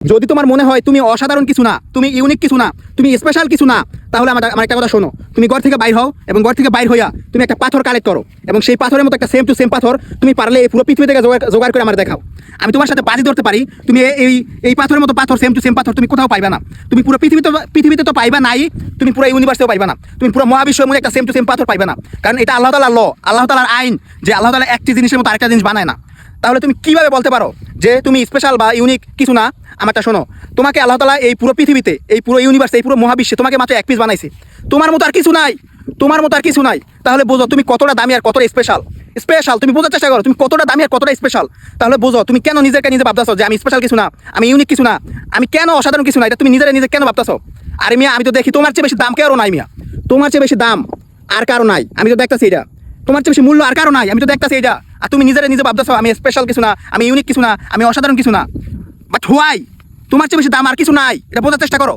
যদি তোমার মনে হয় তুমি অসাধারণ কিছু না, তুমি ইউনিক কিছু না, তুমি স্পেশাল কিছু না, তাহলে আমার একটা কথা শোনো। তুমি ঘর থেকে বাইর হও এবং ঘর থেকে বাইর হইয়া তুমি একটা পাথর কালেক্ট করো এবং সেই পাথরের মতো একটা সেম টু সেম পাথর তুমি পারলে এই পুরো পৃথিবী থেকে জোগাড় করে আমার দেখাও। আমি তোমার সাথে বাজি ধরতে পারি, তুমি এই পাথরের মতো পাথর সেম টু সেম পাথর তুমি কোথাও পাইবা না। তুমি পুরো পৃথিবীতে তো পাইবা নাই, তুমি পুরো ইউনিভার্সেও পাইবা না, তুমি পুরো মহাবিশ্বের মধ্যে একটা সেম টু সেম পাথর পাইবা না। কারণ এটা আল্লাহ তাআলার ল, আল্লাহ তাআলার আইন, যে আল্লাহ তাআলা একটি জিনিসের মতো আরেকটা জিনিস বানায় না। তাহলে তুমি কিভাবে বলতে পারো যে তুমি স্পেশাল বা ইউনিক কিছু না? আমারটা শোনো, তোমাকে আল্লাহ তাআলা এই পুরো পৃথিবীতে, এই পুরো ইউনিভার্সে, এই পুরো মহাবিশ্বে তোমাকে মাত্র এক পিস বানাইছে। তোমার মতো আর কিছু নাই, তোমার মতো আর কিছু নাই। তাহলে বোঝো তুমি কতটা দামি আর কতটা স্পেশাল। স্পেশাল তুমি বোঝার চেষ্টা করো, তুমি কতটা দামি আর কতটা স্পেশাল। তাহলে বোঝো তুমি কেন নিজেকে নিজে ভাবতেছো যে আমি স্পেশাল কিছু না, আমি ইউনিক কিছু না, আমি কেন অসাধারণ কিছু না। এটা তুমি নিজে কেন ভাবতেছো? আরে মিয়া, আমি তো দেখি তোমার চেয়ে বেশি দাম কারো নাই মিয়া, তোমার চেয়ে বেশি দাম আর কারো নাই। আমি তো দেখতেছি এটা, তোমার চেয়ে বেশি মূল্য আর কারো নাই, আমি তো দেখতেছি এটা। আর তুমি নিজে ভাবতেছো আমি স্পেশাল কিছু না, আমি ইউনিক কিছু না, আমি অসাধারণ কিছু না। But why? তোমার চেয়ে বেশি দাম আর কিছু নাই, এটা বোঝার চেষ্টা করো।